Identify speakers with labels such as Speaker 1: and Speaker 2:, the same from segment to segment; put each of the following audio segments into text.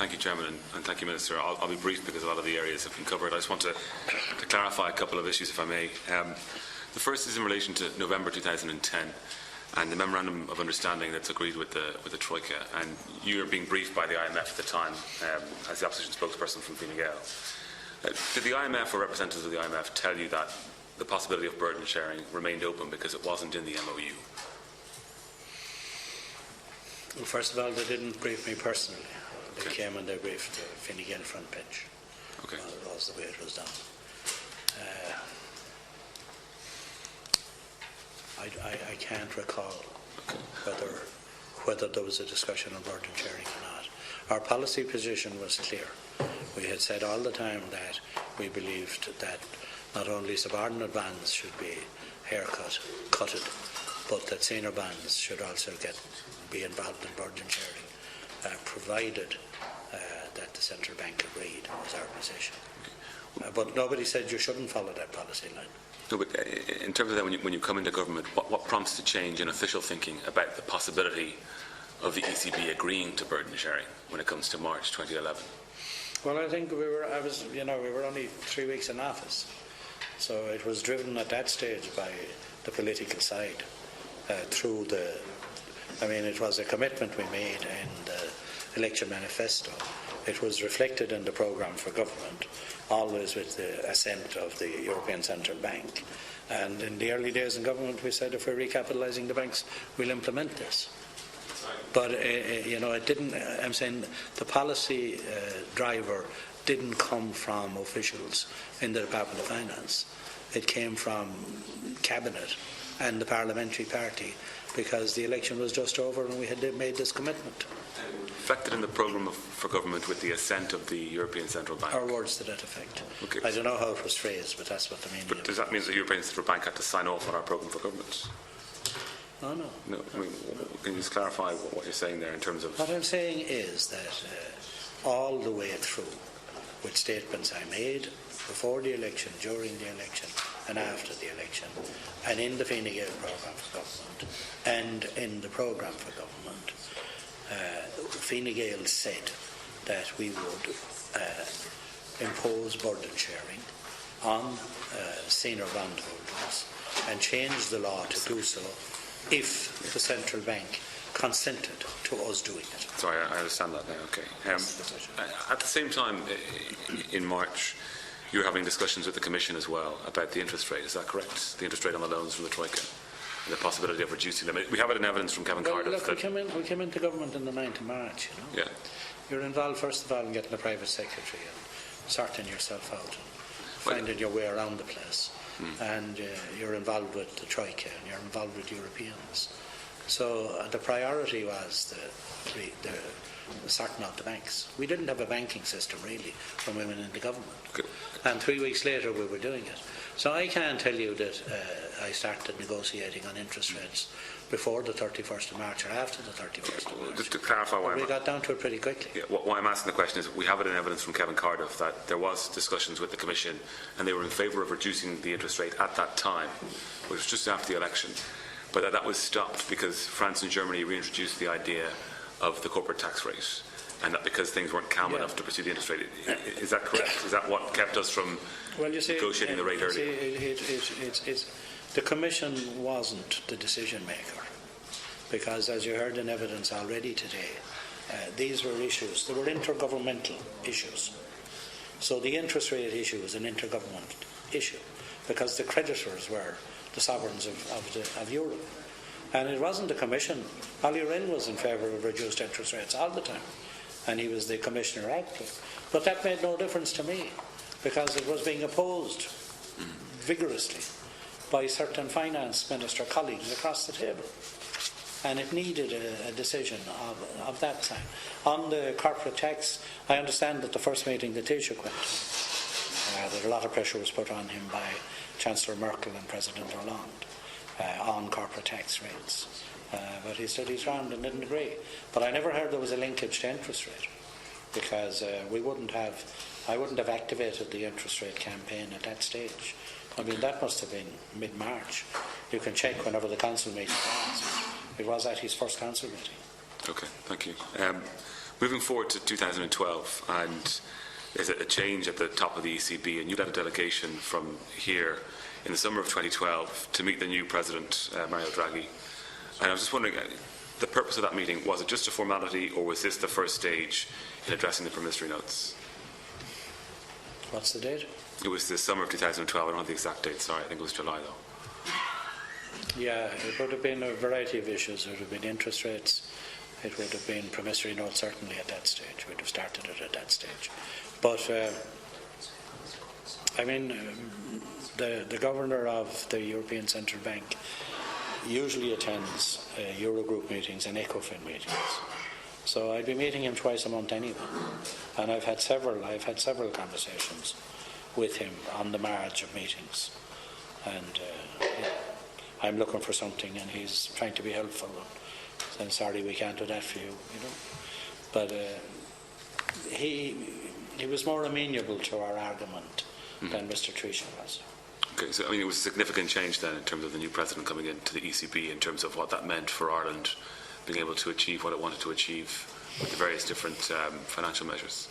Speaker 1: Thank you, Chairman, and thank you, Minister. I'll be brief because a lot of the areas have been covered. I just want to clarify a couple of issues, if I may. The first is in relation to November 2010 and the Memorandum of Understanding that's agreed with the Troika. And you are being briefed by the IMF at the time as the opposition spokesperson from Fine Gael. Did the IMF or representatives of the IMF tell you that the possibility of burden sharing remained open because it wasn't in the MOU?
Speaker 2: Well, first of all, they didn't brief me personally. They came and they briefed the Fine Gael front bench.
Speaker 1: Okay.
Speaker 2: That was the way it was done. I can't recall whether there was a discussion on burden sharing or not. Our policy position was clear. We had said all the time that we believed that not only subordinate bands should be cutted, but that senior bands should also be involved in burden sharing, provided that the central bank agreed, was our position. But nobody said you shouldn't follow that policy line.
Speaker 1: No, but in terms of that, when you come into government, what prompts the change in official thinking about the possibility of the ECB agreeing to burden sharing when it comes to March 2011?
Speaker 2: Well, I think we were only 3 weeks in office, so it was driven at that stage by the political side through it was a commitment we made in the election manifesto. It was reflected in the programme for government, always with the assent of the European Central Bank. And in the early days in government, we said if we're recapitalising the banks, we'll implement this. But it didn't. I'm saying the policy driver didn't come from officials in the Department of Finance. It came from cabinet and the parliamentary party, because the election was just over and we had made this commitment.
Speaker 1: Reflected in the programme for government with the assent of the European Central Bank?
Speaker 2: Our words to that effect.
Speaker 1: Okay.
Speaker 2: I don't know how it was phrased, but that's what the meaning.
Speaker 1: But does that mean the European Central Bank had to sign off on our programme for government?
Speaker 2: Oh, no.
Speaker 1: No. Can you just clarify what you're saying there in terms of?
Speaker 2: What I'm saying is that all the way through, with statements I made before the election, during the election, and after the election, and in the Fine Gael programme for government, and in the programme for government, Fine Gael said that we would impose burden sharing on senior bondholders and change the law to do so if the central bank consented to us doing it.
Speaker 1: Sorry, I understand that now. Okay. At the same time, in March, you were having discussions with the Commission as well about the interest rate. Is that correct? The interest rate on the loans from the Troika, and the possibility of reducing them. We have it in evidence from Kevin Cardiff.
Speaker 2: Look, we came into government on the 9th of March.
Speaker 1: Yeah.
Speaker 2: You're involved first of all in getting a private secretary and sorting yourself out, and finding your way around the place. And you're involved with the Troika and you're involved with Europeans. So the priority was the sorting out the banks. We didn't have a banking system really when we went into government.
Speaker 1: Okay.
Speaker 2: And 3 weeks later we were doing it. So I can't tell you that I started negotiating on interest rates before the 31st of March or after the 31st of March.
Speaker 1: Just to clarify why
Speaker 2: we got down to it pretty quickly.
Speaker 1: Yeah, why I'm asking the question is we have it in evidence from Kevin Cardiff that there was discussions with the Commission and they were in favour of reducing the interest rate at that time, which was just after the election, but that was stopped because France and Germany reintroduced the idea of the corporate tax rate, and that because things weren't calm enough to pursue the interest rate. Is that correct? Is that what kept us from negotiating the rate earlier?
Speaker 2: The Commission wasn't the decision maker, because as you heard in evidence already today, these were issues, they were intergovernmental issues. So the interest rate issue was an intergovernmental issue because the creditors were the sovereigns of Europe. And it wasn't the Commission. Olli Rehn was in favour of reduced interest rates all the time, and he was the Commissioner active. But that made no difference to me because it was being opposed vigorously by certain finance minister colleagues across the table. And it needed a decision of that time. On the corporate tax, I understand that the first meeting that Taoiseach went, that a lot of pressure was put on him by Chancellor Merkel and President Hollande on corporate tax rates. But he stood his ground and didn't agree. But I never heard there was a linkage to interest rate, because I wouldn't have activated the interest rate campaign at that stage. I mean, that must have been mid-March. You can check whenever the council meeting was. It was at his first council meeting.
Speaker 1: Okay, thank you. Moving forward to 2012, and there's a change at the top of the ECB, and you led a delegation from here in the summer of 2012 to meet the new president, Mario Draghi. And I was just wondering, the purpose of that meeting, was it just a formality, or was this the first stage in addressing the promissory notes?
Speaker 2: What's the date?
Speaker 1: It was the summer of 2012. I don't have the exact date, sorry. I think it was July, though.
Speaker 2: Yeah, it would have been a variety of issues. It would have been interest rates. It would have been promissory notes, certainly at that stage. We'd have started it at that stage. But, the governor of the European Central Bank usually attends Eurogroup meetings and ECOFIN meetings. So I'd be meeting him twice a month anyway. And I've had several conversations with him on the marge of meetings. And I'm looking for something, and he's trying to be helpful. I'm sorry we can't do that for you, But he was more amenable to our argument than Mr. Taoiseach was.
Speaker 1: Okay, so it was a significant change then in terms of the new president coming into the ECB, in terms of what that meant for Ireland being able to achieve what it wanted to achieve with the various different financial measures.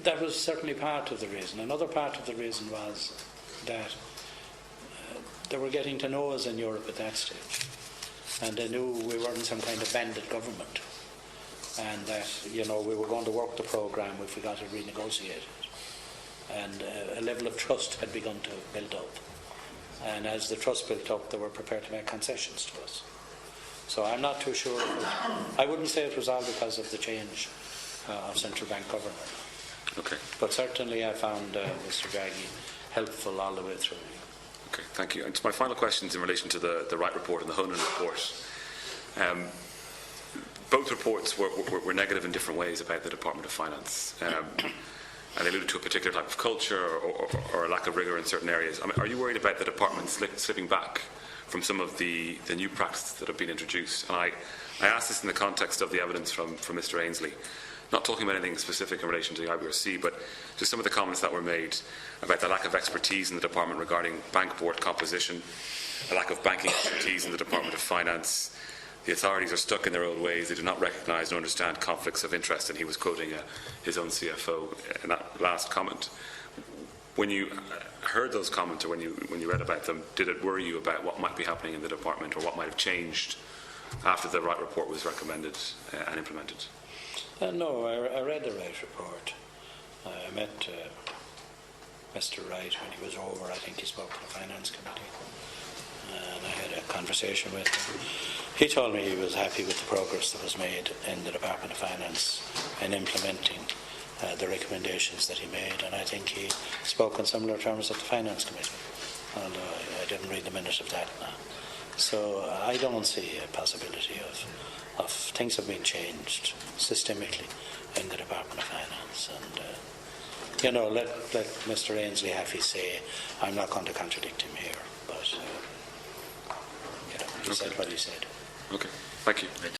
Speaker 2: That was certainly part of the reason. Another part of the reason was that they were getting to know us in Europe at that stage, and they knew we weren't some kind of bandit government, and that we were going to work the programme if we got it renegotiated. And a level of trust had begun to build up. And as the trust built up, they were prepared to make concessions to us. So I'm not too sure. I wouldn't say it was all because of the change of central bank governor.
Speaker 1: Okay.
Speaker 2: But certainly I found Mr. Draghi helpful all the way through.
Speaker 1: Okay, thank you. And my final question is in relation to the Wright report and the Noonan report. Both reports were negative in different ways about the Department of Finance. And they alluded to a particular type of culture or a lack of rigour in certain areas. Are you worried about the department slipping back from some of the new practices that have been introduced? And I ask this in the context of the evidence from Mr. Ainsley, not talking about anything specific in relation to the IBRC, but just some of the comments that were made about the lack of expertise in the department regarding bank board composition, a lack of banking expertise in the Department of Finance. The authorities are stuck in their old ways. They do not recognise nor understand conflicts of interest. And he was quoting his own CFO in that last comment. When you heard those comments, or when you read about them, did it worry you about what might be happening in the department, or what might have changed after the Wright report was recommended and implemented?
Speaker 2: No, I read the Wright report. I met Mr. Wright when he was over. I think he spoke to the Finance Committee. And I had a conversation with him. He told me he was happy with the progress that was made in the Department of Finance in implementing the recommendations that he made, and I think he spoke in similar terms at the Finance Committee, although I didn't read the minute of that now. So I don't see a possibility of things have been changed systemically in the Department of Finance, and let Mr. Ainsley have his say. I'm not going to contradict him here, but he said what he said.
Speaker 1: Okay, thank you.